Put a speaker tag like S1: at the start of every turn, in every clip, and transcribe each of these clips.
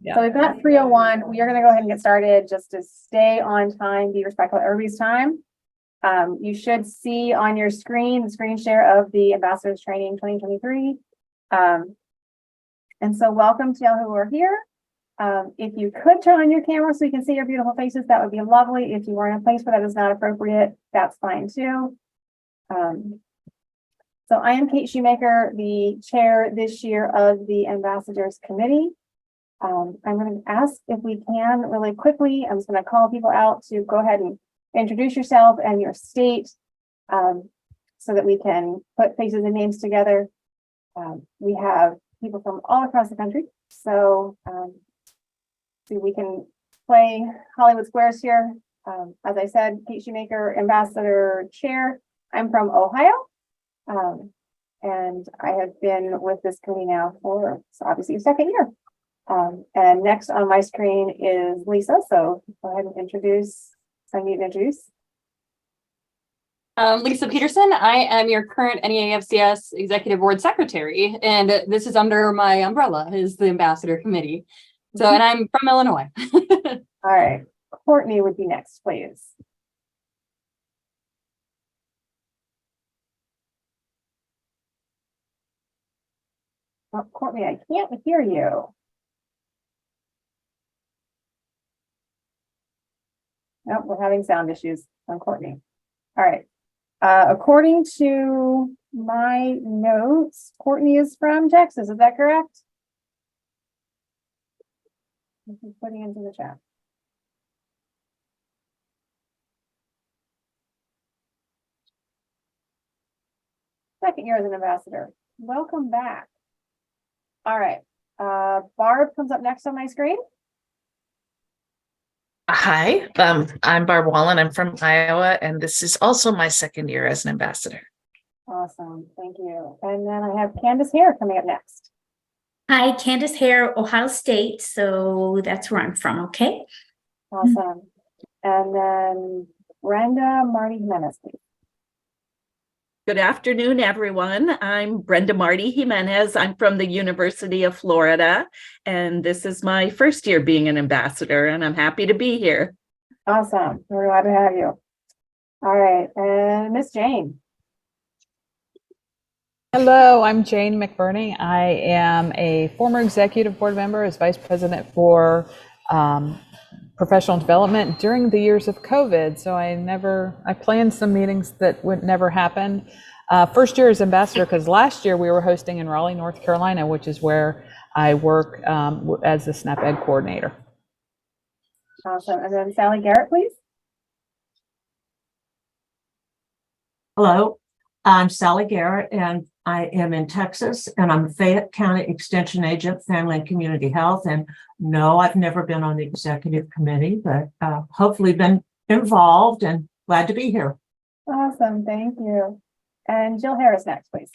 S1: Yeah.
S2: So we've got 3:01. We are going to go ahead and get started just to stay on time, be respectful of everybody's time. You should see on your screen the screen share of the Ambassadors Training 2023. And so welcome to y'all who are here. If you could turn on your camera so you can see your beautiful faces, that would be lovely. If you were in a place where that is not appropriate, that's fine too. So I am Kate Shoemaker, the chair this year of the Ambassadors Committee. I'm going to ask if we can really quickly, I'm just going to call people out to go ahead and introduce yourself and your state so that we can put faces and names together. We have people from all across the country. So we can play Hollywood Squares here. As I said, Kate Shoemaker, Ambassador Chair. I'm from Ohio. And I have been with this committee now for obviously a second year. And next on my screen is Lisa. So go ahead and introduce.
S3: Lisa Peterson. I am your current NEAFCS Executive Board Secretary, and this is under my umbrella is the Ambassador Committee. So, and I'm from Illinois.
S2: All right, Courtney would be next, please. Oh, Courtney, I can't hear you. Nope, we're having sound issues on Courtney. All right. According to my notes, Courtney is from Texas. Is that correct? I'm putting into the chat. Second year as an ambassador. Welcome back. All right. Barb comes up next on my screen.
S4: Hi, I'm Barb Wallen. I'm from Iowa, and this is also my second year as an ambassador.
S2: Awesome, thank you. And then I have Candace Hare coming up next.
S5: Hi, Candace Hare, Ohio State. So that's where I'm from, okay?
S2: Awesome. And then Brenda Marty Jimenez, please.
S1: Good afternoon, everyone. I'm Brenda Marty Jimenez. I'm from the University of Florida, and this is my first year being an ambassador, and I'm happy to be here.
S2: Awesome. We're glad to have you. All right. And Miss Jane.
S6: Hello, I'm Jane McBurney. I am a former executive board member as vice president for professional development during the years of COVID. So I planned some meetings that would never happen. First year as ambassador, because last year we were hosting in Raleigh, North Carolina, which is where I work as the SNAP Ed coordinator.
S2: Awesome. And then Sally Garrett, please.
S7: Hello, I'm Sally Garrett, and I am in Texas, and I'm a Fayette County Extension Agent, Family and Community Health. And no, I've never been on the executive committee, but hopefully been involved and glad to be here.
S2: Awesome, thank you. And Jill Harris next, please.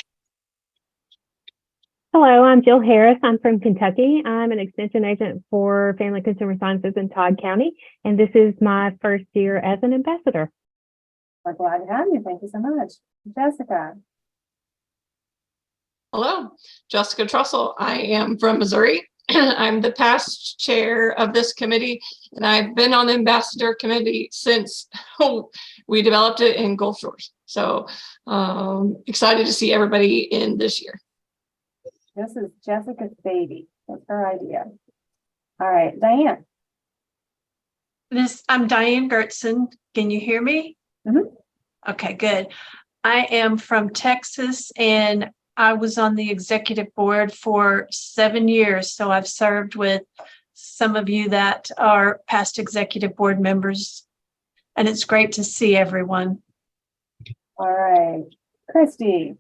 S8: Hello, I'm Jill Harris. I'm from Kentucky. I'm an extension agent for Family Consumer Sciences in Todd County, and this is my first year as an ambassador.
S2: We're glad to have you. Thank you so much. Jessica.
S9: Hello, Jessica Trussell. I am from Missouri. I'm the past chair of this committee, and I've been on the ambassador committee since we developed it in Gulf Shores. So excited to see everybody in this year.
S2: This is Jessica's baby. That's her idea. All right, Diane.
S10: I'm Diane Gertson. Can you hear me?
S2: Mm-hmm.
S10: Okay, good. I am from Texas, and I was on the executive board for 7 years. So I've served with some of you that are past executive board members, and it's great to see everyone.
S2: All right, Christy.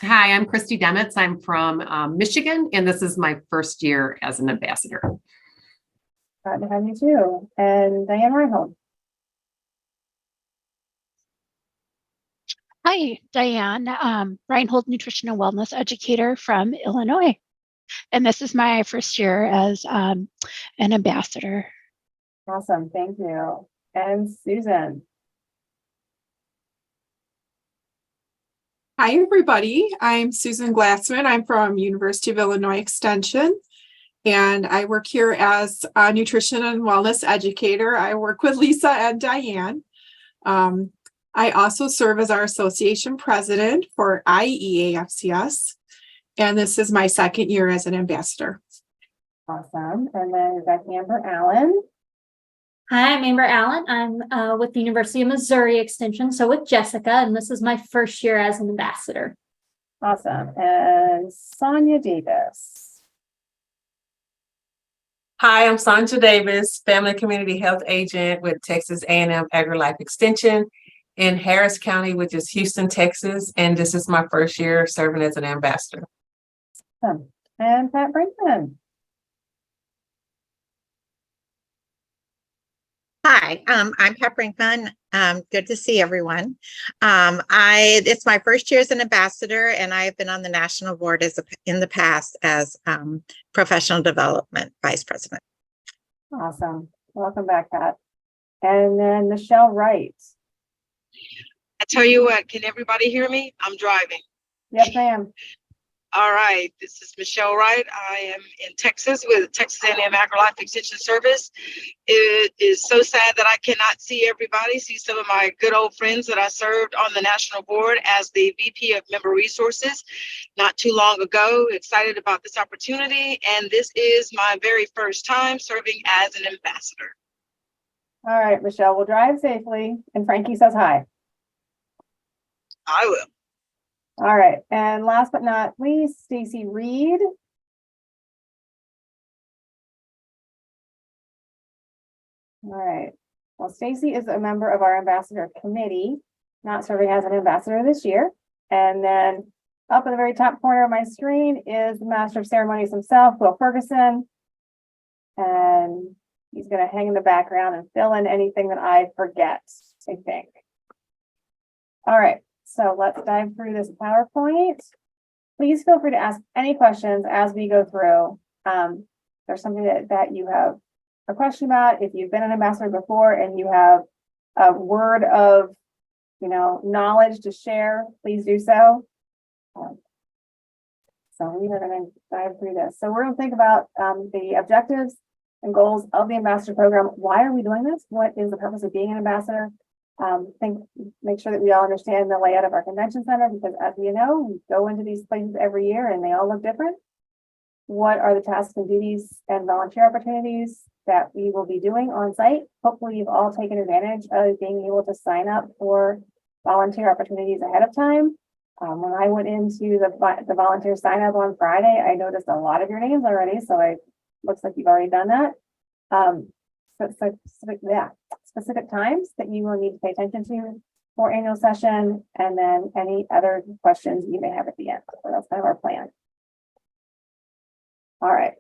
S11: Hi, I'm Christy Demitz. I'm from Michigan, and this is my first year as an ambassador.
S2: Glad to have you too. And Diane Reinhold.
S12: Hi, Diane, Reinhold Nutrition and Wellness Educator from Illinois. And this is my first year as an ambassador.
S2: Awesome, thank you. And Susan.
S13: Hi, everybody. I'm Susan Glassman. I'm from University of Illinois Extension, and I work here as a nutrition and wellness educator. I work with Lisa and Diane. I also serve as our association president for IEAFCS, and this is my second year as an ambassador.
S2: Awesome. And then we've got Amber Allen.
S14: Hi, I'm Amber Allen. I'm with the University of Missouri Extension, so with Jessica, and this is my first year as an ambassador.
S2: Awesome. And Sonia Davis.
S15: Hi, I'm Sandra Davis, Family Community Health Agent with Texas A&M AgriLife Extension in Harris County, which is Houston, Texas. And this is my first year serving as an ambassador.
S2: And Pat Brinkman.
S16: Hi, I'm Pat Brinkman. Good to see everyone. It's my first year as an ambassador, and I've been on the national board in the past as professional development vice president.
S2: Awesome. Welcome back, Pat. And then Michelle Wright.
S17: I tell you what, can everybody hear me? I'm driving.
S2: Yes, ma'am.
S17: All right, this is Michelle Wright. I am in Texas with Texas A&M AgriLife Extension Service. It is so sad that I cannot see everybody, see some of my good old friends that I served on the national board as the VP of Member Resources not too long ago. Excited about this opportunity, and this is my very first time serving as an ambassador.
S2: All right, Michelle, we'll drive safely. And Frankie says hi.
S17: I will.
S2: All right, and last but not least, Stacy Reed. All right, well, Stacy is a member of our ambassador committee, not serving as an ambassador this year. And then up in the very top corner of my screen is the Master of Ceremonies himself, Will Ferguson. And he's going to hang in the background and fill in anything that I forget, I think. All right. So let's dive through this PowerPoint. Please feel free to ask any questions as we go through. There's something that you have a question about. If you've been an ambassador before and you have a word of, knowledge to share, please do so. So we are going to dive through this. So we're going to think about the objectives and goals of the ambassador program. Why are we doing this? What is the purpose of being an ambassador? Make sure that we all understand the layout of our convention center, because as we know, we go into these places every year and they all look different. What are the tasks and duties and volunteer opportunities that we will be doing on site? Hopefully you've all taken advantage of being able to sign up for volunteer opportunities ahead of time. When I went into the volunteer sign up on Friday, I noticed a lot of your names already. So it looks like you've already done that. Specific times that you will need to pay attention to for annual session, and then any other questions you may have at the end. So that's kind of our plan. All right.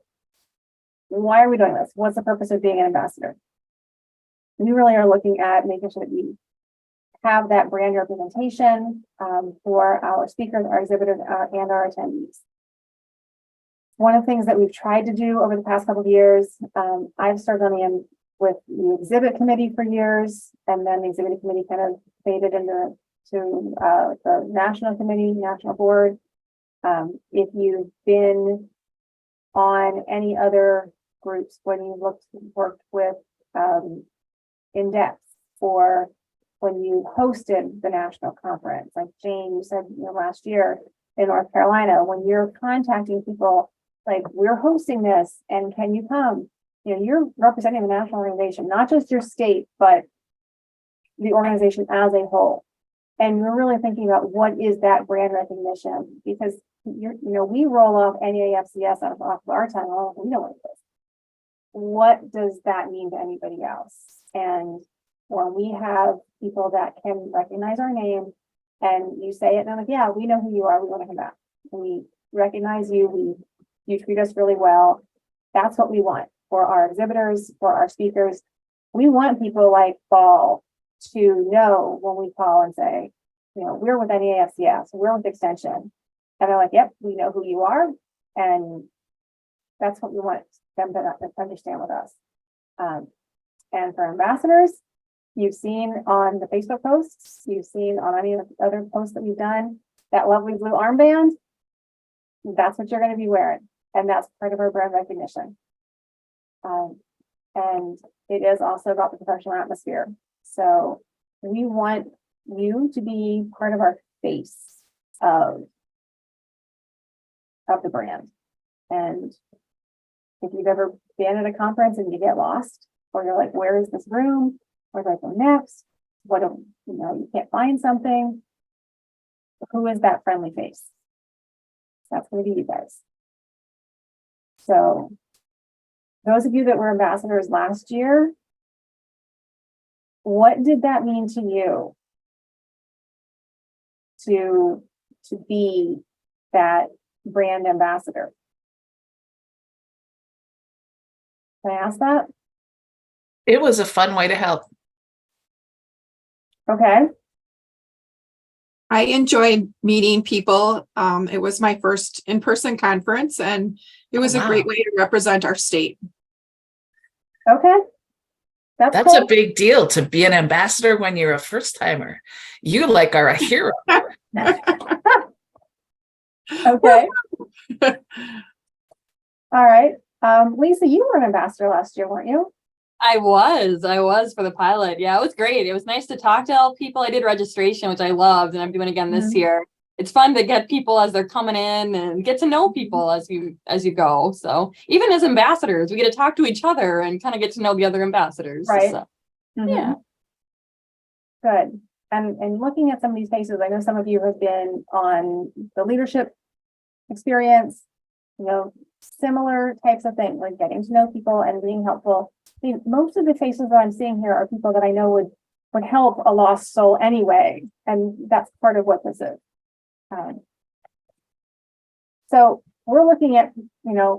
S2: Why are we doing this? What's the purpose of being an ambassador? We really are looking at making sure that we have that brand representation for our speakers, our exhibitors, and our attendees. One of the things that we've tried to do over the past couple of years, I've served on with the exhibit committee for years, and then the exhibit committee kind of faded into the national committee, national board. If you've been on any other groups when you worked with in depth, or when you hosted the national conference, like Jane, you said last year in North Carolina, when you're contacting people like, we're hosting this and can you come? You're representing the national organization, not just your state, but the organization as a whole. And you're really thinking about what is that brand recognition, because we roll off NEAFCS out of our time. Oh, we know what it is. What does that mean to anybody else? And when we have people that can recognize our name and you say it, and I'm like, yeah, we know who you are. We want to come back. We recognize you. You treat us really well. That's what we want for our exhibitors, for our speakers. We want people like Ball to know when we call and say, we're with NEAFCS, we're with Extension. And they're like, yep, we know who you are. And that's what we want them to understand with us. And for ambassadors, you've seen on the Facebook posts, you've seen on any of the other posts that we've done, that lovely blue armband, that's what you're going to be wearing. And that's part of our brand recognition. And it is also about the professional atmosphere. So we want you to be part of our face of the brand. And if you've ever been at a conference and you get lost, or you're like, where is this room? Where do I go next? What do you can't find something? Who is that friendly face? That's going to be you guys. So those of you that were ambassadors last year, what did that mean to you to be that brand ambassador? Can I ask that?
S4: It was a fun way to help.
S2: Okay.
S13: I enjoyed meeting people. It was my first in-person conference, and it was a great way to represent our state.
S2: Okay.
S4: That's
S2: cool.
S4: a big deal to be an ambassador when you're a first timer. You are a hero.
S2: Okay. All right. Lisa, you were an ambassador last year, weren't you?
S3: I was for the pilot. Yeah, it was great. It was nice to talk to all people. I did registration, which I loved, and I'm doing again this year. It's fun to get people as they're coming in and get to know people as you go. So even as ambassadors, we get to talk to each other and kind of get to know the other ambassadors.
S2: Right.
S3: So,
S2: Mhm.
S3: Yeah.
S2: Good. And looking at some of these faces, I know some of you have been on the leadership experience, similar types of things, like getting to know people and being helpful. I mean, most of the faces that I'm seeing here are people that I know would help a lost soul anyway. And that's part of what this is. So we're looking at,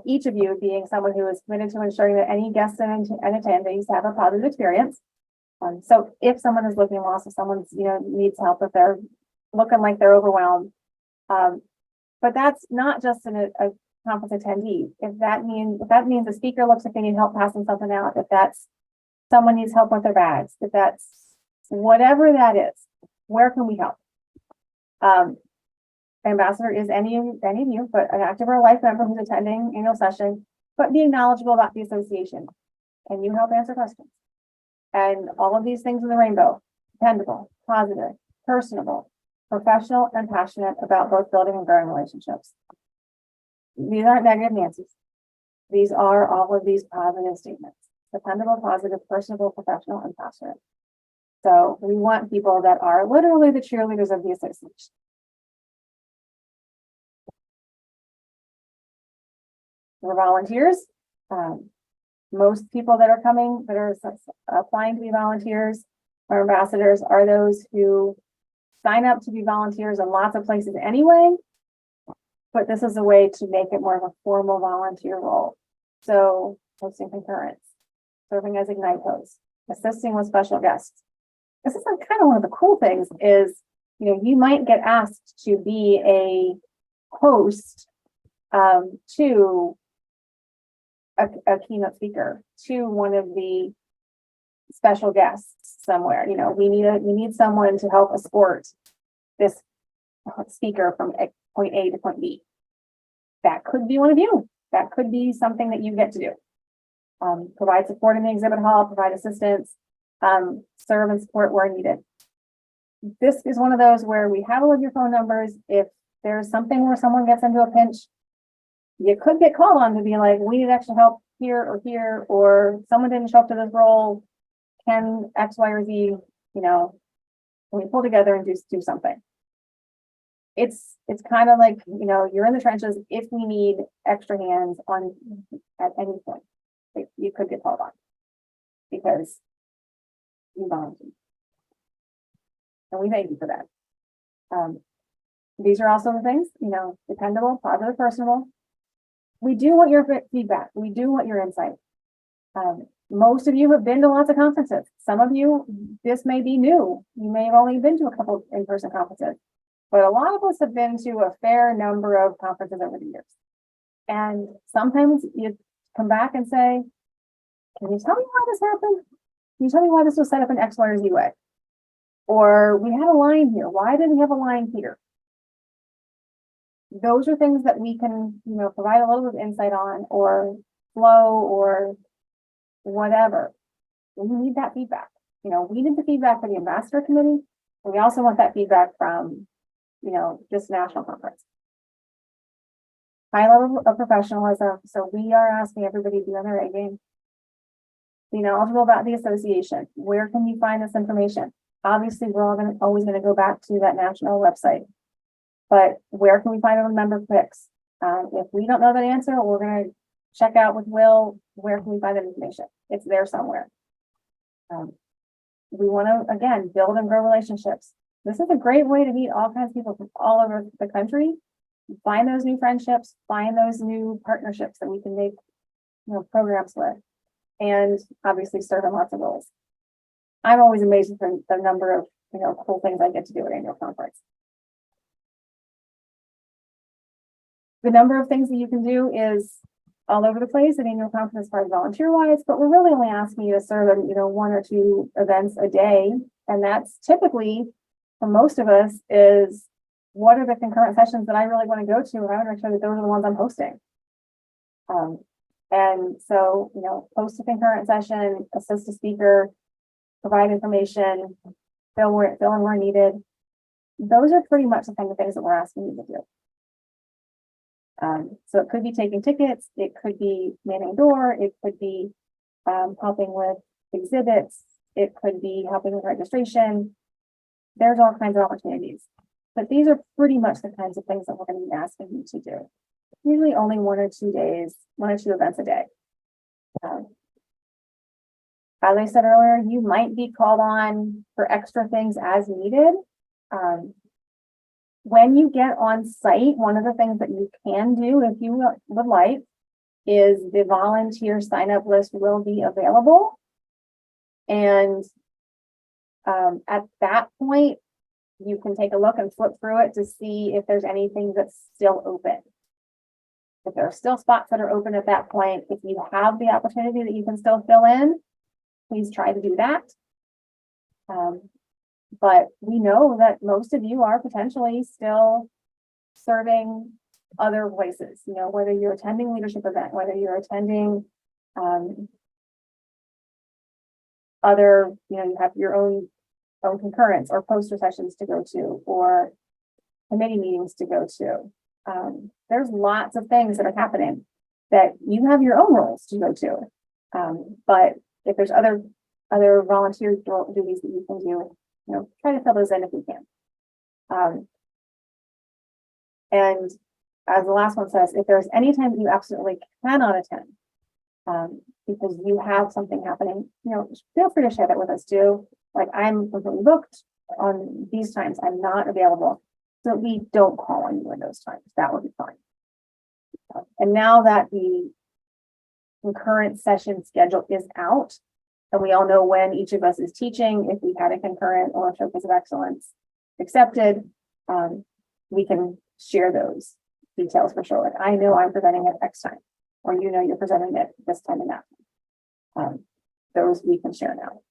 S2: each of you being someone who is committed to ensuring that any guests and attendees have a positive experience. So if someone is looking lost, if someone's, needs help, if they're looking like they're overwhelmed, but that's not just a conference attendee. If that means the speaker looks like they need help passing something out, if that's someone needs help with their bags, if that's whatever that is, where can we help? Ambassador is any of you, but an active or life member who's attending annual session, but being knowledgeable about the association. Can you help answer questions? And all of these things in the rainbow: dependable, positive, personable, professional, and passionate about both building and growing relationships. These aren't negative Nancy's. These are all of these positive statements: dependable, positive, personable, professional, and passionate. So we want people that are literally the cheerleaders of the association. We're volunteers. Most people that are coming, that are applying to be volunteers or ambassadors, are those who sign up to be volunteers in lots of places anyway, but this is a way to make it more of a formal volunteer role. So hosting concurrence, serving as Ignite host, assisting with special guests. This is kind of one of the cool things is, you might get asked to be a host to a keynote speaker, to one of the special guests somewhere. We need someone to help escort this speaker from point A to point B. That could be one of you. That could be something that you get to do. Provide support in the exhibit hall, provide assistance, serve and support where needed. This is one of those where we have all of your phone numbers. If there's something where someone gets into a pinch, you could get called on to be like, we need extra help here, or someone didn't show up to this role. Can X, Y, or Z, can we pull together and do something? It's kind of like, you're in the trenches. If we need extra hands on at any point, you could get called on because you volunteered. And we thank you for that. These are also the things, dependable, positive, personable. We do want your feedback. We do want your insight. Most of you have been to lots of conferences. Some of you, this may be new. You may have only been to a couple in-person conferences, but a lot of us have been to a fair number of conferences over the years. And sometimes you come back and say, can you tell me why this happened? Can you tell me why this was set up in X, Y, or Z way? Or we had a line here. Why did we have a line here? those are things that we can, provide a little bit of insight on, or flow, or whatever. We need that feedback. We need the feedback for the ambassador committee. And we also want that feedback from, just national conference. High level of professionalism. So we are asking everybody to be on their A game. Be knowledgeable about the association. Where can you find this information? Obviously, we're always going to go back to that national website. But where can we find it on member clicks? If we don't know that answer, we're going to check out with Will. Where can we find that information? It's there somewhere. We want to, again, build and grow relationships. This is a great way to meet all kinds of people from all over the country. Find those new friendships, find those new partnerships that we can make, programs with, and obviously serve in lots of roles. I'm always amazed at the number of, cool things I get to do at annual conference. The number of things that you can do is all over the place at annual conference as far as volunteer-wise, but we're really only asking you to serve at, 1 or 2 events a day. And that's typically, for most of us, is what are the concurrent sessions that I really want to go to? And I want to make sure that those are the ones I'm hosting. And so, host a concurrent session, assist a speaker, provide information, fill in where needed. Those are pretty much the kind of things that we're asking you to do. So it could be taking tickets, it could be manning a door, it could be helping with exhibits, it could be helping with registration. There's all kinds of opportunities. But these are pretty much the kinds of things that we're going to be asking you to do. Usually only 1 or 2 days, 1 or 2 events a day. As I said earlier, you might be called on for extra things as needed. When you get on site, one of the things that you can do, if you would like, is the volunteer sign-up list will be available. And at that point, you can take a look and flip through it to see if there's anything that's still open. If there are still spots that are open at that point, if you have the opportunity that you can still fill in, please try to do that. But we know that most of you are potentially still serving other places, whether you're attending leadership event, whether you're attending other, you have your own concurrence or poster sessions to go to, or committee meetings to go to. There's lots of things that are happening that you have your own roles to go to. But if there's other volunteer duties that you can do, try to fill those in if you can. And as the last one says, if there's any time that you absolutely cannot attend, because you have something happening, feel free to share that with us too. Like, I'm completely booked on these times, I'm not available. So we don't call on you in those times. That would be fine. And now that the concurrent session schedule is out, and we all know when each of us is teaching, if we've had a concurrent or a showcase of excellence accepted, we can share those details for sure. Like, I know I'm presenting at X time, or you're presenting at this time and that time. Those we can share now.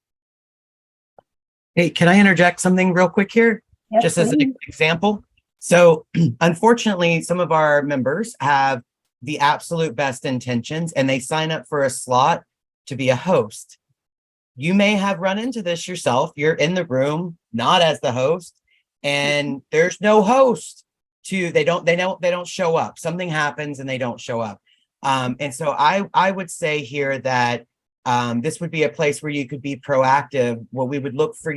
S18: Hey, can I interject something real quick here?
S2: Yes,
S18: just as
S2: please.
S18: an example. So unfortunately, some of our members have the absolute best intentions and they sign up for a slot to be a host. You may have run into this yourself. You're in the room, not as the host, and there's no host they don't show up. Something happens and they don't show up. And so I would say here that this would be a place where you could be proactive. What we would look from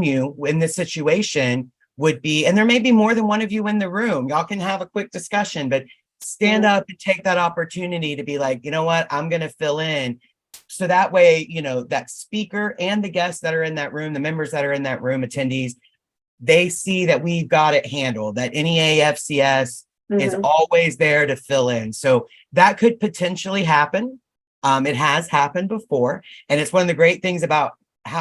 S18: you in this situation would be, and there may be more than one of you in the room, y'all can have a quick discussion, but stand up and take that opportunity to be like, you know what, I'm going to fill in. So that way, that speaker and the guests that are in that room, the members that are in that room, attendees, they see that we've got it handled, that NEAFCS is always there to fill in. So that could potentially happen. It has happened before. And it's one of the great things about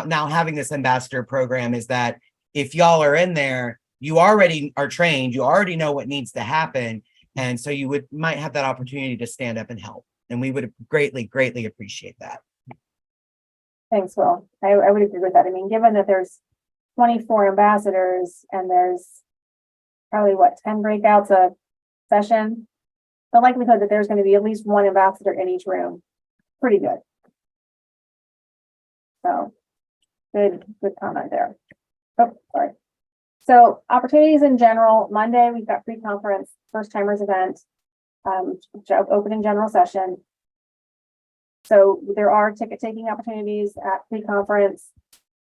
S18: now having this ambassador program is that if y'all are in there, you already are trained, you already know what needs to happen. And so you might have that opportunity to stand up and help. And we would greatly, greatly appreciate that.
S2: Thanks, Will. I would agree with that. I mean, given that there's 24 ambassadors and there's probably what, 10 breakouts a session. The likelihood that there's going to be at least one ambassador in each room, pretty good. So good comment there. Oh, sorry. So opportunities in general, Monday, we've got pre-conference, first timers event, opening general session. So there are ticket taking opportunities at pre-conference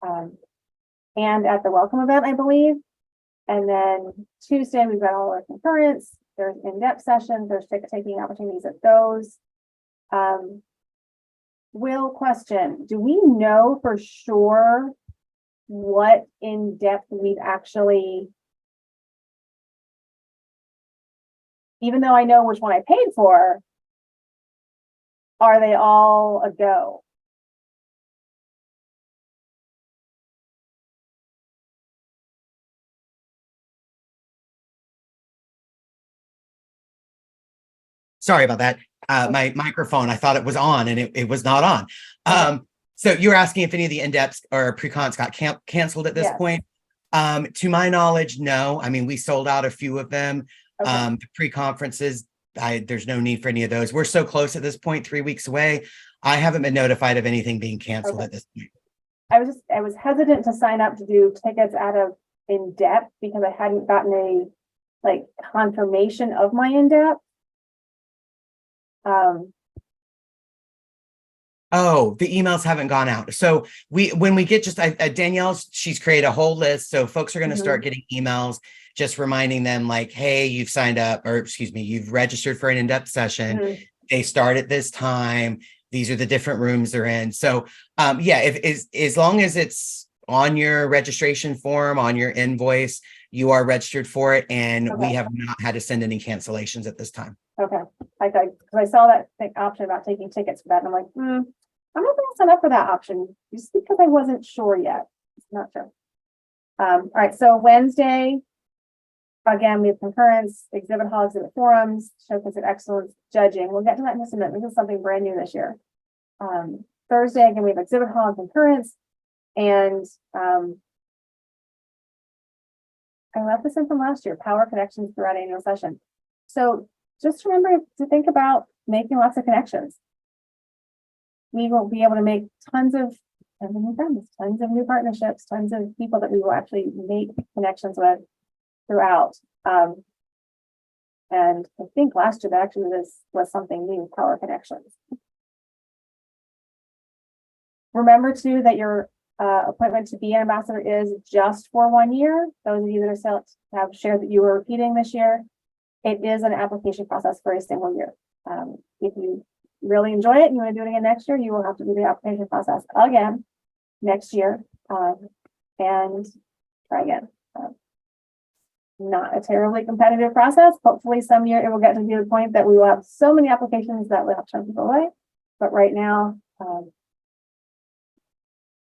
S2: and at the welcome event, I believe. And then Tuesday, we've got all our concurrence. There's in-depth sessions. There's ticket taking opportunities at those. Will, question, do we know for sure what in-depth we've actually, even though I know which one I paid for, are they all a go?
S18: Sorry about that. My microphone, I thought it was on and it was not on. So you're asking if any of the in-depths or pre-cons got canceled at this point? To my knowledge, no. I mean, we sold out a few of them. The pre-conferences, there's no need for any of those. We're so close at this point, 3 weeks away. I haven't been notified of anything being canceled at this point.
S2: I was hesitant to sign up to do tickets out of in-depth because I hadn't gotten a confirmation of my in-depth.
S18: Oh, the emails haven't gone out. So when we get Danielle's, she's created a whole list. So folks are going to start getting emails, just reminding them like, hey, you've signed up, or excuse me, you've registered for an in-depth session. They start at this time. These are the different rooms they're in. So yeah, as long as it's on your registration form, on your invoice, you are registered for it. And we have not had to send any cancellations at this time.
S2: Okay. Because I saw that option about taking tickets for that. And I'm like, I'm not going to sign up for that option just because I wasn't sure yet. Not sure. All right. So Wednesday, again, we have concurrence, exhibit hall, exhibit forums, showcase of excellence, judging. We'll get to that in just a minute. This is something brand new this year. Thursday, again, we have exhibit hall and concurrence. And I left this in from last year, power connections throughout annual session. So just remember to think about making lots of connections. We will be able to make tons of new friends, tons of new partnerships, tons of people that we will actually make connections with throughout. And I think last year that actually was something new, power connections. Remember too that your appointment to be an ambassador is just for 1 year. Those of you that are have shared that you were repeating this year, it is an application process for a single year. If you really enjoy it and you want to do it again next year, you will have to do the application process again next year and try again. Not a terribly competitive process. Hopefully some year it will get to be the point that we will have so many applications that we'll have to turn people away. But right now,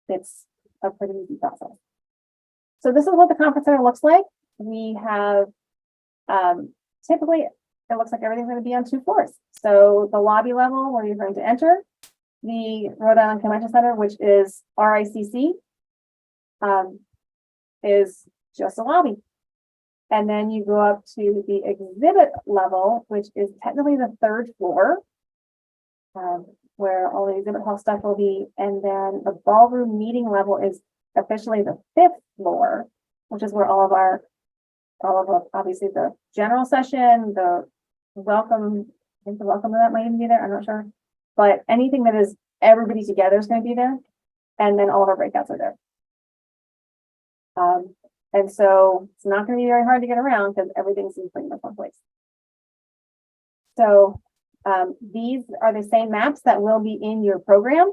S2: it's a pretty easy process. So this is what the conference center looks like. We have typically it looks like everything's going to be on 2 floors. So the lobby level where you're going to enter, the Rhode Island Convention Center, which is RICC, is just a lobby. And then you go up to the exhibit level, which is technically the 3rd floor, where all the exhibit hall stuff will be. And then the ballroom meeting level is officially the 5th floor, which is where all of obviously the general session, the welcome, I think the welcome event might even be there, I'm not sure. But anything that is everybody together is going to be there. And then all of our breakouts are there. And so it's not going to be very hard to get around because everything's in pretty much one place. So these are the same maps that will be in your program.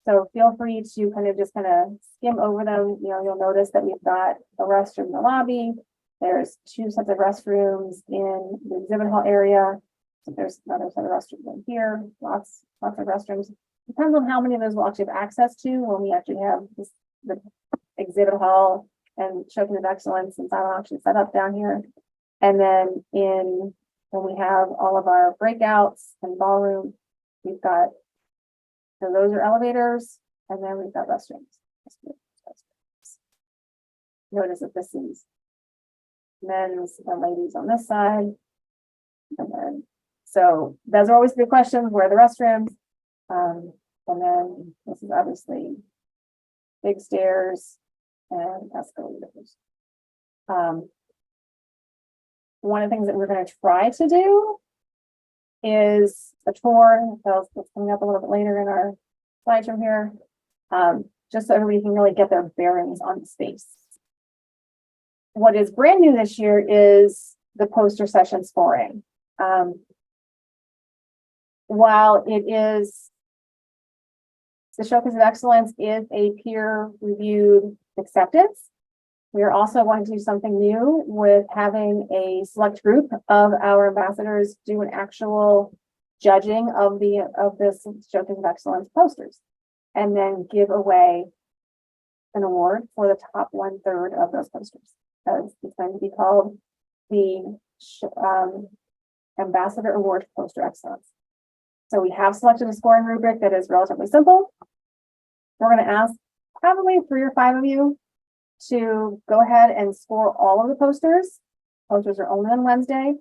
S2: So feel free to kind of skim over them. You know, you'll notice that we've got a restroom in the lobby. There's 2 sets of restrooms in the exhibit hall area. So there's another set of restrooms in here. Lots of restrooms. Depends on how many of those we'll actually have access to when we actually have the exhibit hall and showcase of excellence and silent auction set up down here. And then when we have all of our breakouts and ballroom, we've got, so those are elevators, and then we've got restrooms. Notice that this is men's and ladies on this side. And then, so those are always good questions. Where are the restrooms? And then this is obviously big stairs and escalators. One of the things that we're going to try to do is a tour. That's coming up a little bit later in our slideshow here. Just so everybody can really get their bearings on the space. What is brand new this year is the poster session scoring. While it is, the Showcase of Excellence is a peer-reviewed acceptance, we are also going to do something new with having a select group of our ambassadors do an actual judging of this Showcase of Excellence posters, and then give away an award for the top 1/3 of those posters. It's going to be called the Ambassador Award for Poster Excellence. So we have selected a scoring rubric that is relatively simple. We're going to ask probably 3 or 5 of you to go ahead and score all of the posters. Posters are only on Wednesday.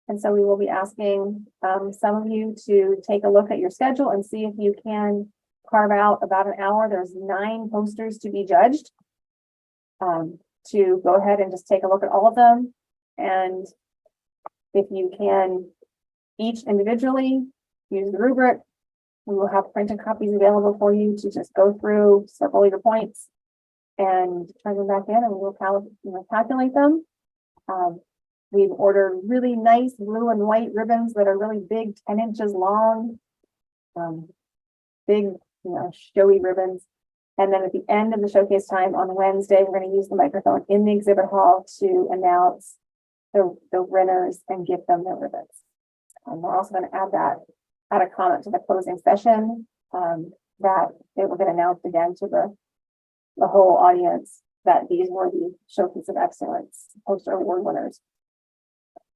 S2: And so we will be asking some of you to take a look at your schedule and see if you can carve out about an hour. There's 9 posters to be judged. To go ahead and just take a look at all of them. And if you can each individually use the rubric, we will have printed copies available for you to just go through, circle your points, and turn them back in, and we'll calculate them. We've ordered really nice blue and white ribbons that are really big, 10 inches long, big, showy ribbons. And then at the end of the showcase time on Wednesday, we're going to use the microphone in the exhibit hall to announce the winners and give them their ribbons. We're also going to add a comment to the closing session that it will get announced again to the whole audience that these were the Showcase of Excellence poster award winners.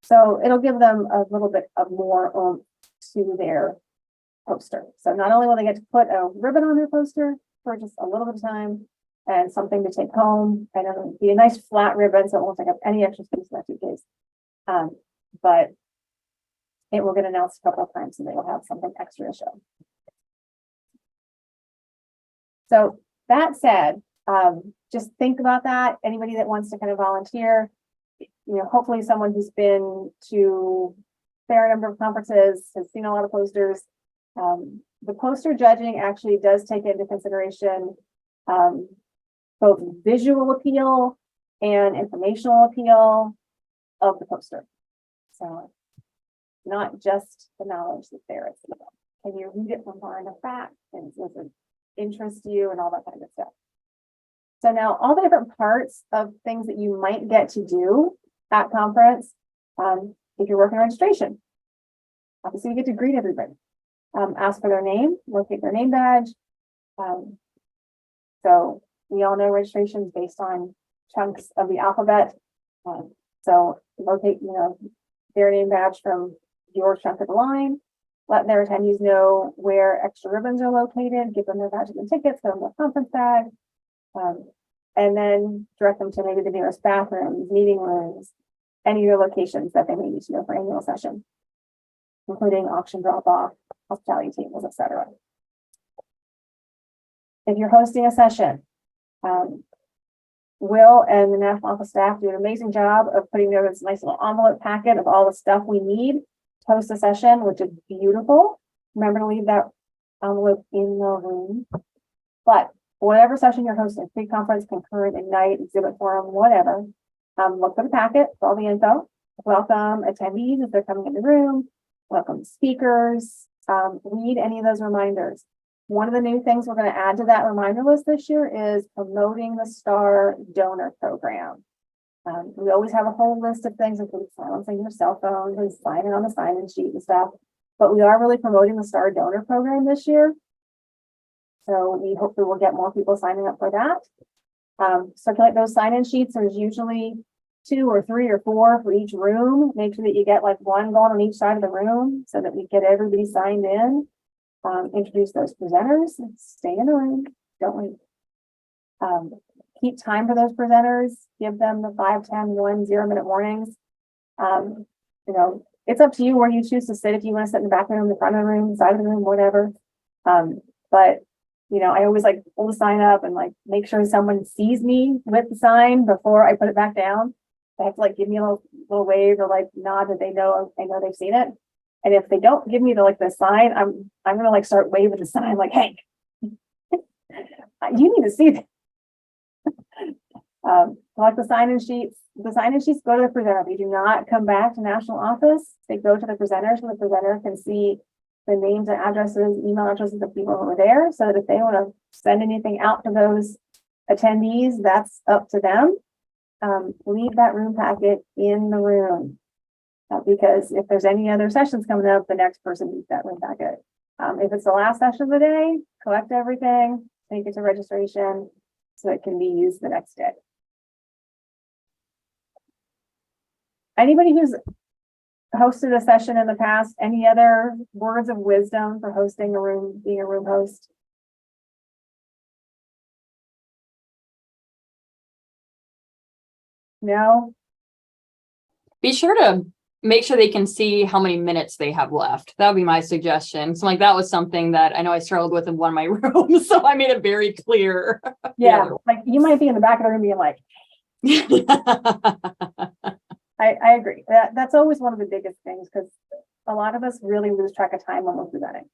S2: So it'll give them a little bit of more oomph to their poster. So not only will they get to put a ribbon on their poster for just a little bit of time and something to take home, and it'll be a nice flat ribbon so it won't take up any extra space in that suitcase. But it will get announced a couple of times, so they will have something extra to show. So that said, just think about that. Anybody that wants to kind of volunteer, hopefully someone who's been to a fair number of conferences, has seen a lot of posters. The poster judging actually does take into consideration both visual appeal and informational appeal of the poster. So not just the knowledge that's there. Can you read it from far enough back? And does it interest you and all that kind of stuff? So now all the different parts of things that you might get to do at conference, if you're working registration, obviously you get to greet everybody. Ask for their name, locate their name badge. So we all know registration is based on chunks of the alphabet. So locate, their name badge from your chunk of the line. Let their attendees know where extra ribbons are located. Give them their badges and tickets. Give them their conference bag. And then direct them to maybe the nearest bathrooms, meeting rooms, any of your locations that they may need to know for annual session, including auction drop-off, hospitality tables, etc. If you're hosting a session, Will and the national office staff do an amazing job of putting together this nice little envelope packet of all the stuff we need to host a session, which is beautiful. Remember to leave that envelope in the room. But whatever session you're hosting, pre-conference, concurrent, ignite, exhibit forum, whatever, look for the packet for all the info. Welcome attendees if they're coming in the room. Welcome speakers. Read any of those reminders. One of the new things we're going to add to that reminder list this year is promoting the STAR donor program. We always have a whole list of things, including silencing your cell phones and signing on the sign-in sheet and stuff. But we are really promoting the STAR donor program this year. So we hope that we'll get more people signing up for that. Circulate those sign-in sheets. There's usually 2 or 3 or 4 for each room. Make sure that you get like one going on each side of the room so that we get everybody signed in. Introduce those presenters. Stay in the room. Don't leave. keep time for those presenters, give them the 5, 10, 1, 0-minute warnings. You know, it's up to you where you choose to sit. If you want to sit in the back room, the front of the room, side of the room, whatever. But you know, I always like pull the sign up and like make sure someone sees me with the sign before I put it back down. They have to like give me a little wave or like nod that they know I know they've seen it. And if they don't give me the sign, I'm gonna like start waving the sign like, hey, you need to see this. Collect the sign-in sheets. The sign-in sheets go to the presenter. They do not come back to national office. They go to the presenter so the presenter can see the names and addresses, email addresses of people who were there, so that if they want to send anything out to those attendees, that's up to them. Leave that room packet in the room, because if there's any other sessions coming up, the next person needs that room packet. If it's the last session of the day, collect everything, take it to registration so it can be used the next day. Anybody who's hosted a session in the past, any other words of wisdom for hosting a room, being a room host? No?
S3: Be sure to make sure they can see how many minutes they have left. That would be my suggestion. So like that was something that I know I struggled with in one of my rooms, so I made it very clear.
S2: Yeah, like you might be in the back of the room being like, I agree. That's always one of the biggest things, because a lot of us really lose track of time when we're presenting.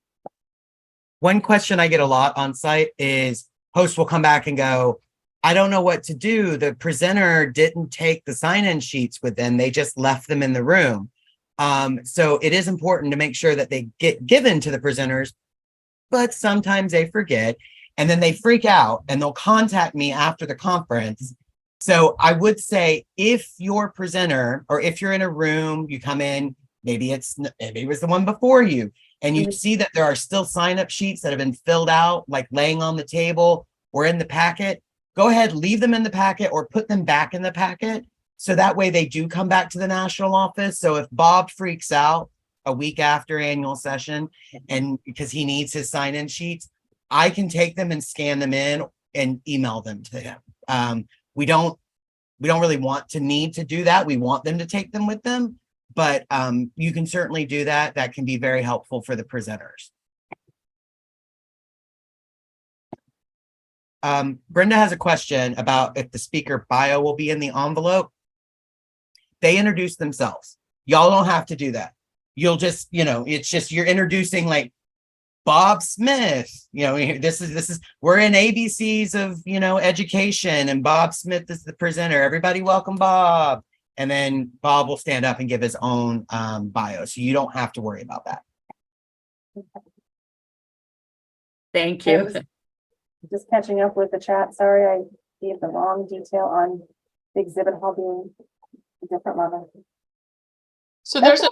S18: One question I get a lot on site is hosts will come back and go, I don't know what to do. The presenter didn't take the sign-in sheets with them. They just left them in the room. So it is important to make sure that they get given to the presenters, but sometimes they forget and then they freak out and they'll contact me after the conference. So I would say if your presenter, or if you're in a room, you come in, maybe it was the one before you, and you see that there are still sign-up sheets that have been filled out, like laying on the table or in the packet, go ahead, leave them in the packet or put them back in the packet. So that way they do come back to the national office. So if Bob freaks out a week after annual session and because he needs his sign-in sheets, I can take them and scan them in and email them to him. We don't really want to need to do that. We want them to take them with them, but you can certainly do that. That can be very helpful for the presenters. Brenda has a question about if the speaker bio will be in the envelope. They introduce themselves. Y'all don't have to do that. You'll just, it's just, you're introducing like Bob Smith, this is, we're in ABCs of, education, and Bob Smith is the presenter. Everybody welcome Bob. And then Bob will stand up and give his own bio. So you don't have to worry about that.
S1: Thank you.
S2: Just catching up with the chat. Sorry, I gave the wrong detail on the exhibit hall being a different level.
S9: So there's a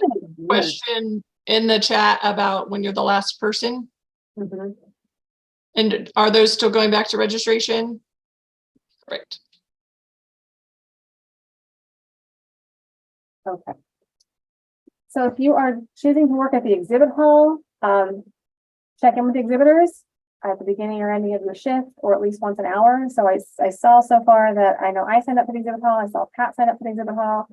S9: question in the chat about when you're the last person.
S2: Mm-hmm.
S9: And are those still going back to registration? Right.
S2: Okay. So if you are choosing to work at the exhibit hall, check in with the exhibitors at the beginning or ending of your shift, or at least once an hour. So I saw so far that I know I signed up for the exhibit hall. I saw Pat sign up for the exhibit hall.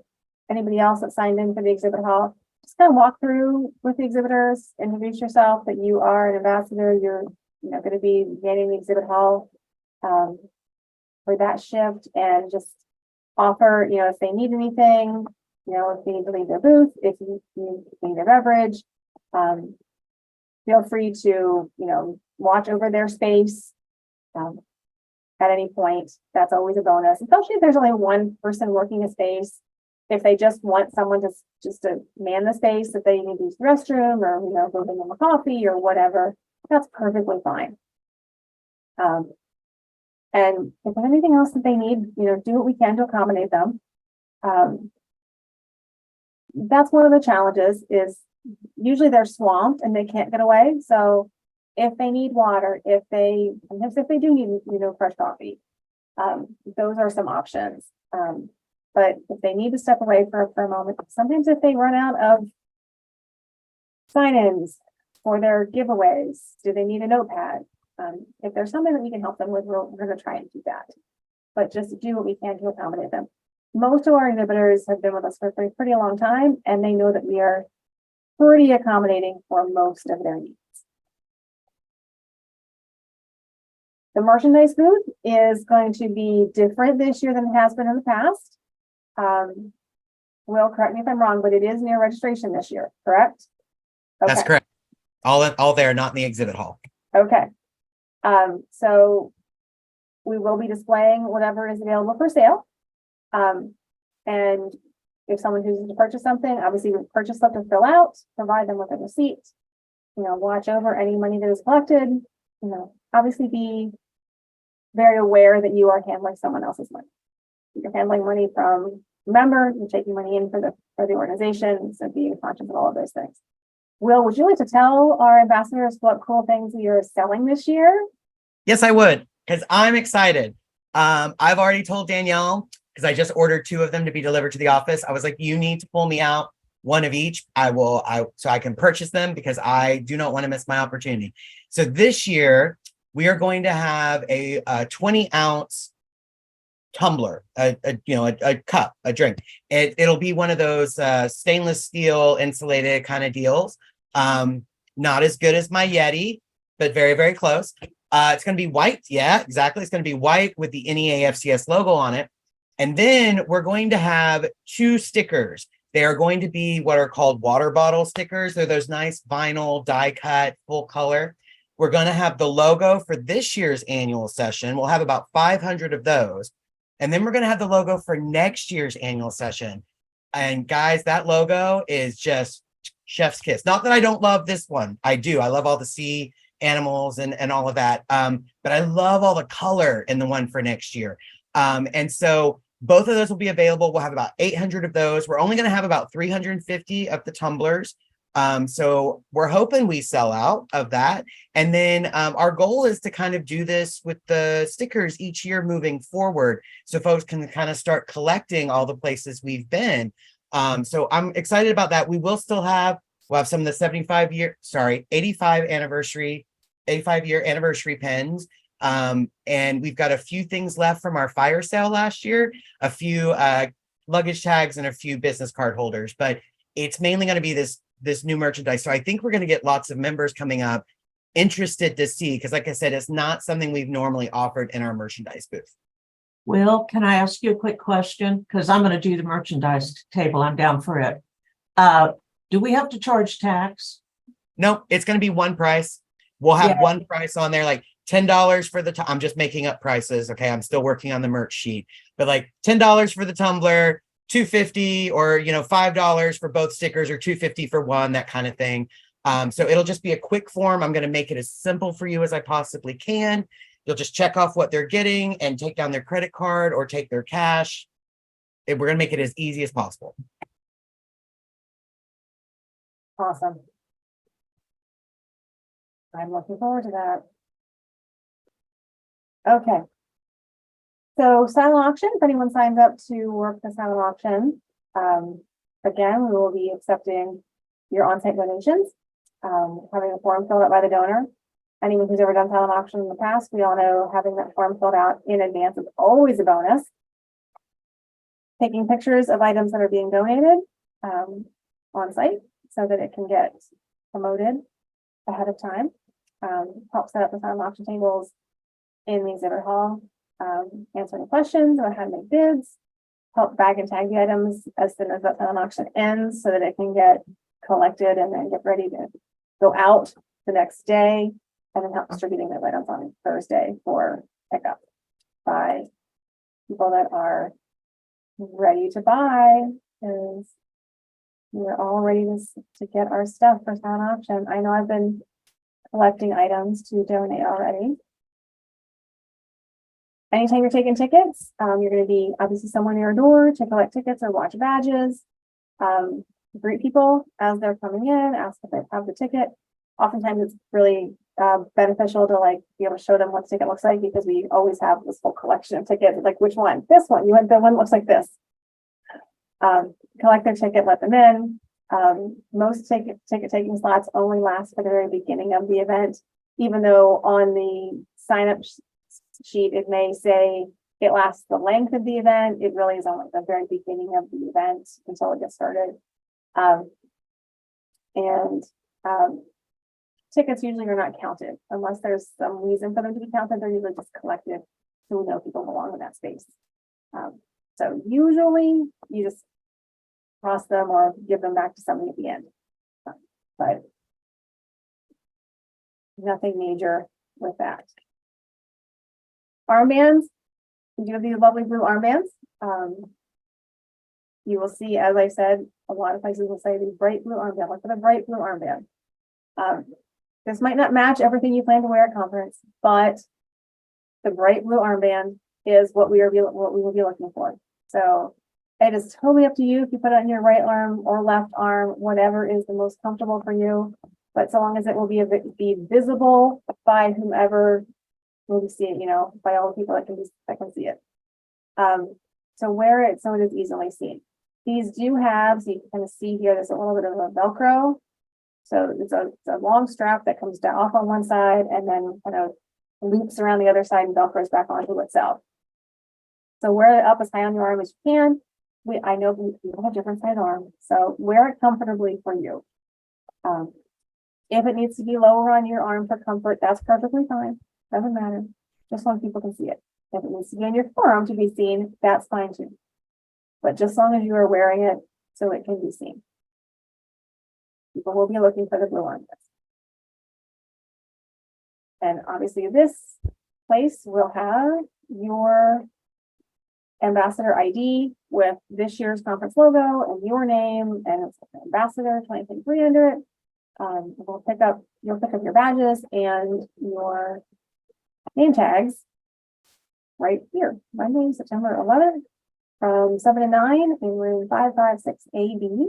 S2: Anybody else that signed in for the exhibit hall, just kind of walk through with the exhibitors, introduce yourself that you are an ambassador. You're going to be manning the exhibit hall for that shift, and just offer, if they need anything, if they need to leave their booth, if you need a beverage, feel free to, watch over their space at any point. That's always a bonus, especially if there's only one person working a space. If they just want someone to man the space, if they need to use the restroom or, go bring them a coffee or whatever, that's perfectly fine. And if there's anything else that they need, do what we can to accommodate them. That's one of the challenges, is usually they're swamped and they can't get away. So if they need water, sometimes if they do need, fresh coffee, those are some options. But if they need to step away for a moment, sometimes if they run out of sign-ins for their giveaways, do they need a notepad? If there's something that we can help them with, we're going to try and do that. but just do what we can to accommodate them. Most of our exhibitors have been with us for a pretty long time, and they know that we are pretty accommodating for most of their needs. The merchandise booth is going to be different this year than it has been in the past. Will, correct me if I'm wrong, but it is near registration this year, correct?
S18: That's
S2: Okay.
S18: correct. All there, not in the exhibit hall.
S2: Okay. So we will be displaying whatever is available for sale. And if someone chooses to purchase something, obviously we purchase stuff to fill out, provide them with a receipt, watch over any money that is collected, obviously be very aware that you are handling someone else's money. You're handling money from a member, you're taking money in for the organization, so being conscious of all of those things. Will, would you like to tell our ambassadors what cool things you're selling this year?
S18: Yes, I would, because I'm excited. I've already told Danielle, because I just ordered 2 of them to be delivered to the office. I was like, you need to pull me out one of each. So I can purchase them, because I do not want to miss my opportunity. So this year we are going to have a 20-ounce tumbler, a cup, a drink. It'll be one of those stainless steel insulated kind of deals. Not as good as my Yeti, but very, very close. It's going to be white. Yeah, exactly. It's going to be white with the NEAFCS logo on it. And then we're going to have 2 stickers. They are going to be what are called water bottle stickers. They're those nice vinyl die cut, full color. We're going to have the logo for this year's annual session. We'll have about 500 of those. And then we're going to have the logo for next year's annual session. And guys, that logo is just chef's kiss. Not that I don't love this one. I do. I love all the sea animals and all of that. But I love all the color in the one for next year. And so both of those will be available. We'll have about 800 of those. We're only going to have about 350 of the tumblers. So we're hoping we sell out of that. And then our goal is to kind of do this with the stickers each year moving forward, so folks can kind of start collecting all the places we've been. So I'm excited about that. We'll have some of the 85 year anniversary pens. And we've got a few things left from our fire sale last year, a few luggage tags and a few business card holders, but it's mainly going to be this new merchandise. So I think we're going to get lots of members coming up interested to see, because like I said, it's not something we've normally offered in our merchandise booth.
S7: Will, can I ask you a quick question? Because I'm going to do the merchandise table. I'm down for it. Do we have to charge tax?
S18: No, it's going to be one price. We'll have one price on there, like $10 for the, I'm just making up prices. Okay. I'm still working on the merch sheet, but like $10 for the tumbler, $2.50 or, $5 for both stickers or $2.50 for one, that kind of thing. So it'll just be a quick form. I'm going to make it as simple for you as I possibly can. You'll just check off what they're getting and take down their credit card or take their cash. We're going to make it as easy as possible.
S2: Awesome. I'm looking forward to that. Okay. So silent auction, if anyone signs up to work the silent auction, again, we will be accepting your on-site donations, having a form filled out by the donor. Anyone who's ever done silent auction in the past, we all know having that form filled out in advance is always a bonus. Taking pictures of items that are being donated on site so that it can get promoted ahead of time. Help set up the silent auction tables in the exhibit hall, answer any questions about how to make bids, help bag and tag the items as soon as that silent auction ends so that it can get collected and then get ready to go out the next day, and then help distributing those items on Thursday for pickup by people that are ready to buy, because we're all ready to get our stuff for silent auction. I know I've been collecting items to donate already. Anytime you're taking tickets, you're going to be obviously someone near your door to collect tickets or watch badges. Greet people as they're coming in, ask if they have the ticket. Oftentimes it's really beneficial to be able to show them what the ticket looks like, because we always have this whole collection of tickets. It's like, which one? This one. You want the one that looks like this. Collect their ticket, let them in. Most ticket taking slots only last for the very beginning of the event, even though on the sign up sheet it may say it lasts the length of the event. It really is on like the very beginning of the event until it gets started. And tickets usually are not counted unless there's some reason for them to be counted. They're usually just collected so we know people belong in that space. So usually you just cross them or give them back to somebody at the end. But nothing major with that. Armbands, we do have these lovely blue armbands. You will see, as I said, a lot of places will say the bright blue armband, look for the bright blue armband. This might not match everything you plan to wear at conference, but the bright blue armband is what we will be looking for. So it is totally up to you if you put it on your right arm or left arm, whatever is the most comfortable for you. But so long as it will be visible by whomever will see it, you know, by all the people that can see it. So wear it so it is easily seen. These do have, so you can kind of see here, there's a little bit of a Velcro. So it's a long strap that comes down off on one side and then kind of loops around the other side and Velcros back onto itself. So wear it up as high on your arm as you can. I know people have different size arms, so wear it comfortably for you. If it needs to be lower on your arm for comfort, that's perfectly fine. Doesn't matter. Just so people can see it. If it needs to be on your forearm to be seen, that's fine too. But just as long as you are wearing it so it can be seen. People will be looking for the blue armband. And obviously this place will have your ambassador ID with this year's conference logo and your name, and it's ambassador 2023 under it. You'll pick up your badges and your name tags right here. Monday, September 11th from 7 to 9 in room 556 AB.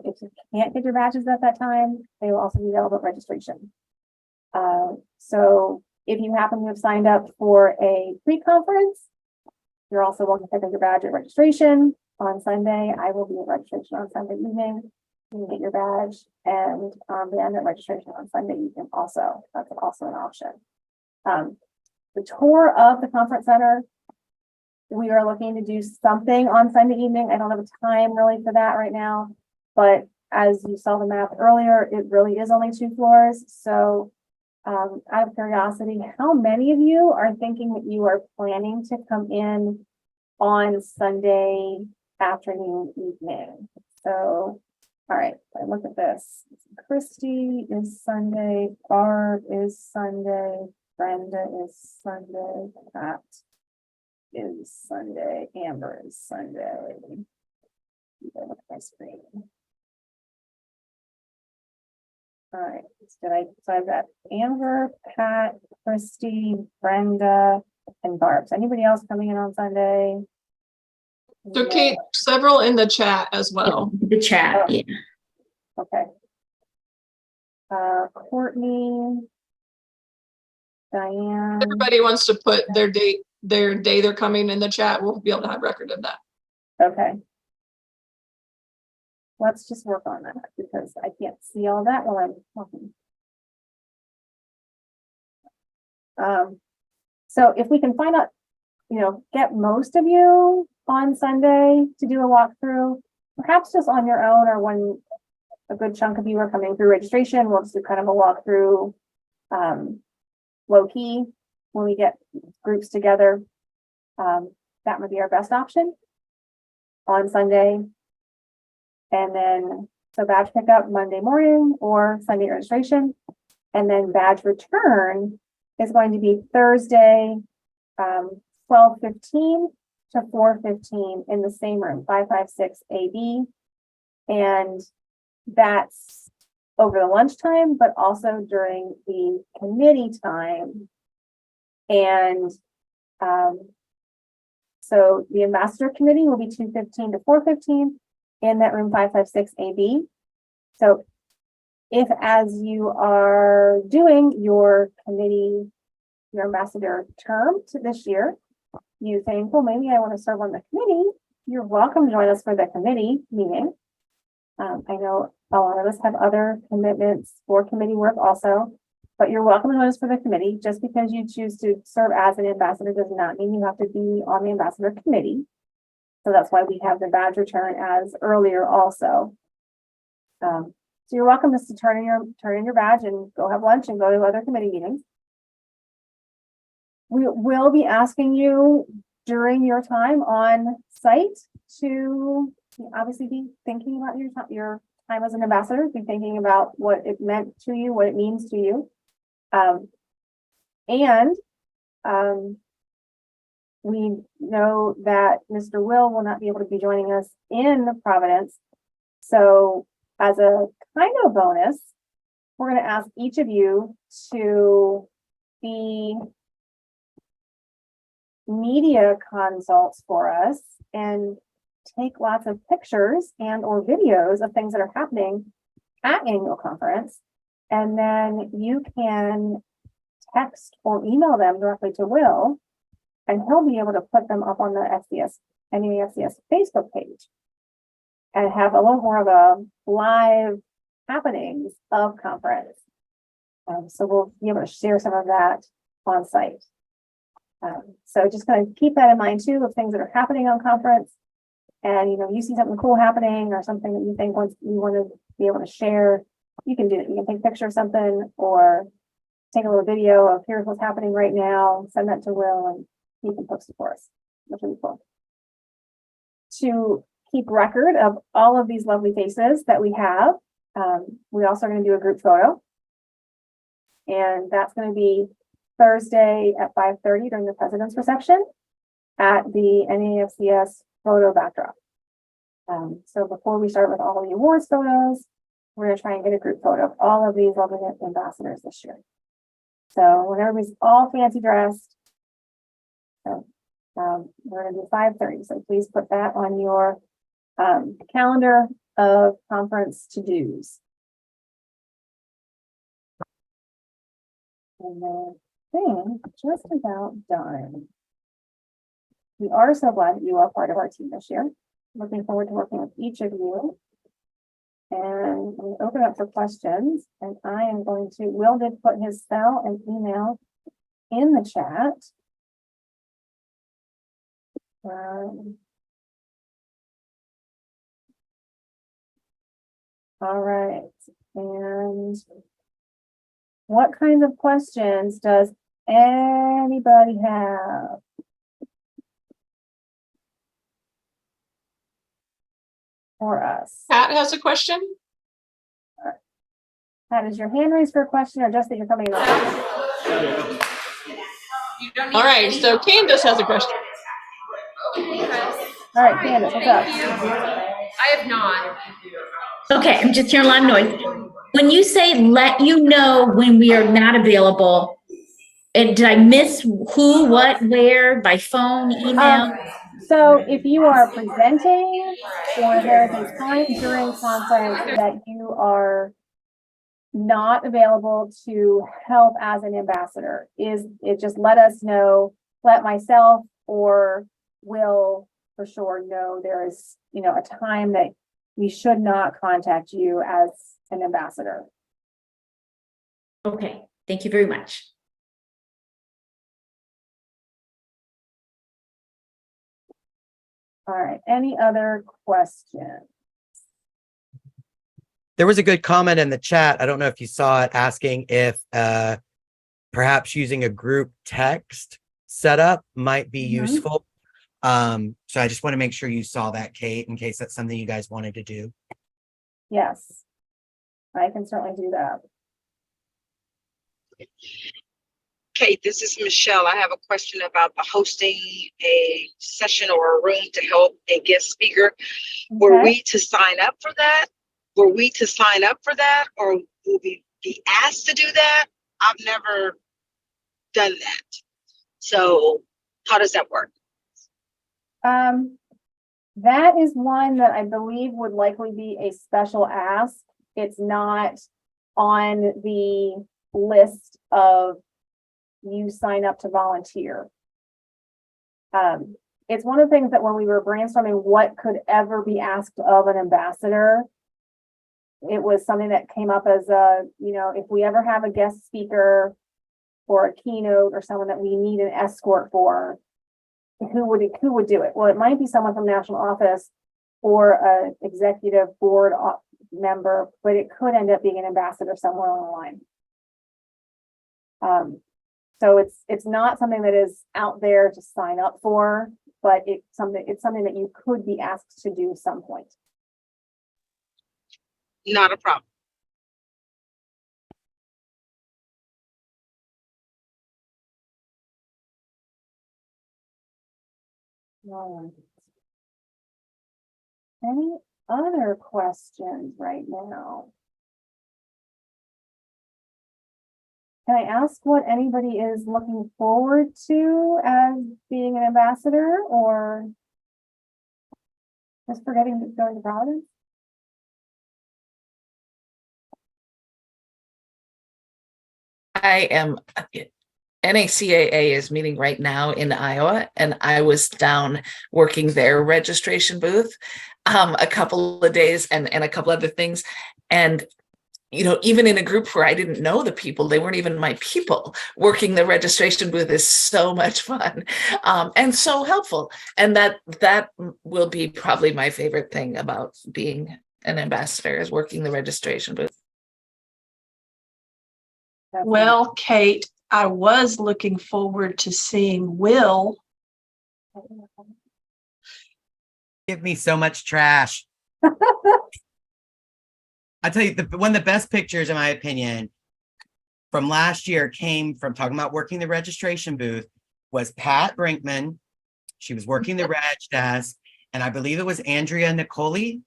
S2: If you can't get your badges at that time, they will also be available at registration. So if you happen to have signed up for a pre-conference, you're also welcome to pick up your badge at registration on Sunday. I will be at registration on Sunday evening. You can get your badge and armband at registration on Sunday evening also. That's also an option. The tour of the conference center, we are looking to do something on Sunday evening. I don't have a time really for that right now, but as you saw the map earlier, it really is only 2 floors. So out of curiosity, how many of you are thinking that you are planning to come in on Sunday afternoon, evening? So, all right, I look at this. Christy is Sunday, Barb is Sunday, Brenda is Sunday, Pat is Sunday, Amber is Sunday. Look at my screen. All right, so I've got Amber, Pat, Christy, Brenda, and Barb. So anybody else coming in on Sunday?
S9: So Kate, several in the chat as well.
S5: The chat, yeah.
S2: Okay. Courtney, Diane.
S9: Everybody wants to put their day they're coming in the chat. We'll be able to have record of that.
S2: Okay. Let's just work on that because I can't see all that while I'm talking. So if we can find out, get most of you on Sunday to do a walkthrough, perhaps just on your own, or when a good chunk of you are coming through registration, we'll just do kind of a walkthrough low key when we get groups together. That would be our best option on Sunday. And then, so badge pickup Monday morning or Sunday registration. And then badge return is going to be Thursday, 12:15 to 4:15 in the same room, 556 AB. And that's over the lunchtime, but also during the committee time. And so the ambassador committee will be 2:15 to 4:15 in that room 556 AB. So if as you are doing your committee, your ambassador term to this year, you think, well, maybe I want to serve on the committee, you're welcome to join us for the committee meeting. I know a lot of us have other commitments for committee work also, but you're welcome to join us for the committee. Just because you choose to serve as an ambassador does not mean you have to be on the ambassador committee. So that's why we have the badge return as earlier also. So you're welcome just to turn in your badge and go have lunch and go to other committee meetings. We will be asking you during your time on site to obviously be thinking about your time as an ambassador, be thinking about what it meant to you, what it means to you. We know that Mr. Will not be able to be joining us in Providence. So as a kind of bonus, we're going to ask each of you to be media consults for us and take lots of pictures and or videos of things that are happening at annual conference. And then you can text or email them directly to Will, and he'll be able to put them up on the NEAFCS Facebook page and have a little more of a live happenings of conference. So we'll be able to share some of that on site. So just going to keep that in mind too, of things that are happening on conference. And you see something cool happening or something that you think you want to be able to share, you can do it. You can take a picture of something or take a little video of here's what's happening right now, send that to Will, and he can post it for us, which will be cool. To keep record of all of these lovely faces that we have, we also are going to do a group photo. And that's going to be Thursday at 5:30 during the president's reception at the NEAFCS photo backdrop. So before we start with all the awards photos, we're going to try and get a group photo of all of these lovely ambassadors this year. So when everybody's all fancy dressed, so we're going to do 5:30. So please put that on your calendar of conference to-dos. And then I think just about done. We are so glad that you are part of our team this year. Looking forward to working with each of you. And we open up for questions. And I am going to, Will did put his cell and email in the chat. All right. And what kinds of questions does anybody have? For us?
S9: Pat has a question.
S2: All right. Pat, is your hand raised for a question or just that you're coming in?
S9: All right, so Candace has a question.
S2: All right, Candace, what's up?
S5: I have not. Okay, I'm just hearing a lot of noise. When you say let you know when we are not available, and did I miss who, what, where, by phone, email?
S2: So if you are presenting or there is a time during conference that you are not available to help as an ambassador, just let us know, let myself or Will for sure know there is, a time that we should not contact you as an ambassador.
S5: Okay, thank you very much.
S2: All right, any other questions?
S18: There was a good comment in the chat. I don't know if you saw it, asking if perhaps using a group text setup might be useful. So I just want to make sure you saw that, Kate, in case that's something you guys wanted to do.
S2: Yes, I can certainly do that.
S17: Kate, this is Michelle. I have a question about the hosting a session or a room to help a guest speaker. Were we to sign up for that? Or will we be asked to do that? I've never done that. So how does that work?
S2: That is one that I believe would likely be a special ask. It's not on the list of you sign up to volunteer. It's one of the things that when we were brainstorming what could ever be asked of an ambassador, it was something that came up as a, if we ever have a guest speaker or a keynote or someone that we need an escort for, who would do it? Well, it might be someone from national office or a executive board member, but it could end up being an ambassador somewhere along the line. So it's not something that is out there to sign up for, but it's something that you could be asked to do some point.
S17: Not a problem.
S2: Any other questions right now? Can I ask what anybody is looking forward to as being an ambassador, or just forgetting to go to Providence?
S4: I am, NACAA is meeting right now in Iowa, and I was down working their registration booth a couple of days and a couple other things. And even in a group where I didn't know the people, they weren't even my people, working the registration booth is so much fun and so helpful. And that will be probably my favorite thing about being an ambassador, is working the registration booth.
S10: Well, Kate, I was looking forward to seeing Will.
S18: Give me so much trash. I tell you, one of the best pictures, in my opinion, from last year came from talking about working the registration booth, was Pat Brinkman. She was working the reg desk, and I believe it was Andrea Nicolai.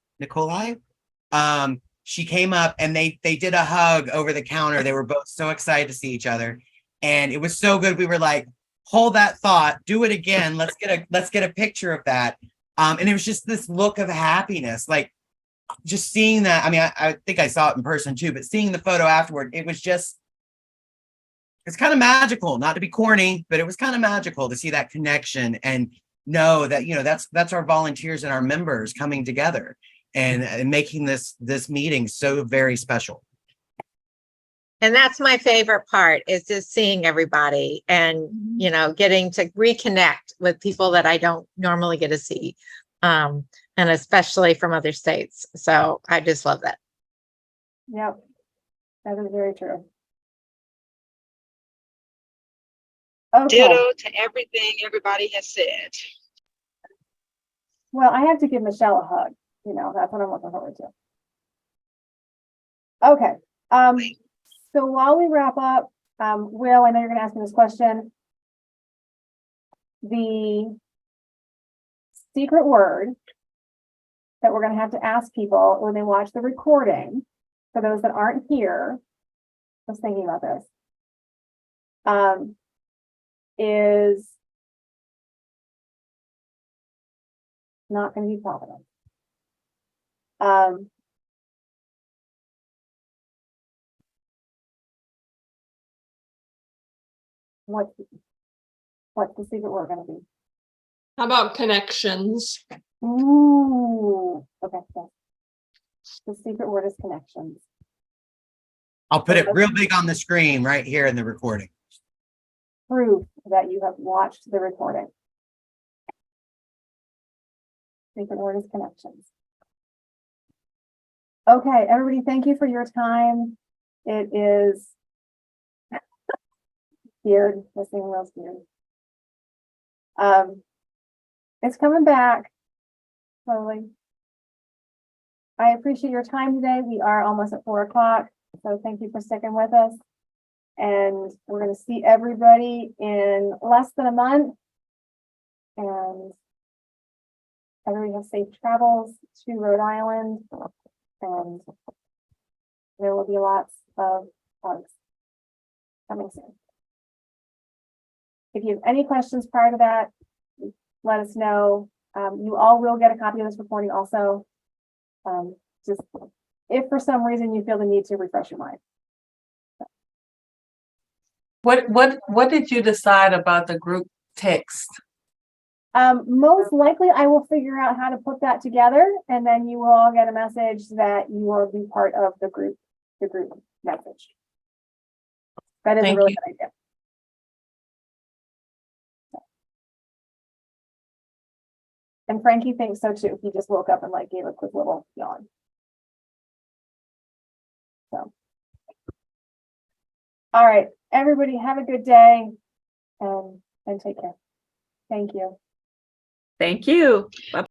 S18: She came up and they did a hug over the counter. They were both so excited to see each other, and it was so good. We were like, hold that thought, do it again. Let's get a picture of that. And it was just this look of happiness, like just seeing that. I mean, I think I saw it in person too, but seeing the photo afterward, it's kind of magical, not to be corny, but it was kind of magical to see that connection and know that, that's our volunteers and our members coming together and making this meeting so very special.
S16: And that's my favorite part, is just seeing everybody and, getting to reconnect with people that I don't normally get to see. And especially from other states. So I just love that.
S2: Yep, that is very true. Okay.
S17: Ditto to everything everybody has said.
S2: Well, I have to give Michelle a hug. That's what I'm looking forward to. Okay. So while we wrap up, Will, I know you're going to ask me this question. The secret word that we're going to have to ask people when they watch the recording, for those that aren't here, I was thinking about this, is not going to be Providence. What's the secret word going to be?
S9: How about connections?
S2: Ooh, okay. The secret word is connections.
S18: I'll put it real big on the screen right here in the recording.
S2: Proof that you have watched the recording. Secret word is connections. Okay, everybody, thank you for your time. It is weird, listening real weird. It's coming back slowly. I appreciate your time today. We are almost at 4 o'clock, so thank you for sticking with us. And we're going to see everybody in less than a month. And everybody have safe travels to Rhode Island. And there will be lots of hugs coming soon. If you have any questions prior to that, let us know. You all will get a copy of this recording also. Just if for some reason you feel the need to refresh your mind.
S15: What did you decide about the group text?
S2: Most likely I will figure out how to put that together, and then you will all get a message that you will be part of the group message. That is a
S11: Thank
S2: really
S11: you.
S2: good idea. And Frankie thinks so too. He just woke up and like gave a quick little yawn. So. All right, everybody have a good day and take care. Thank you.
S1: Thank you. Bye.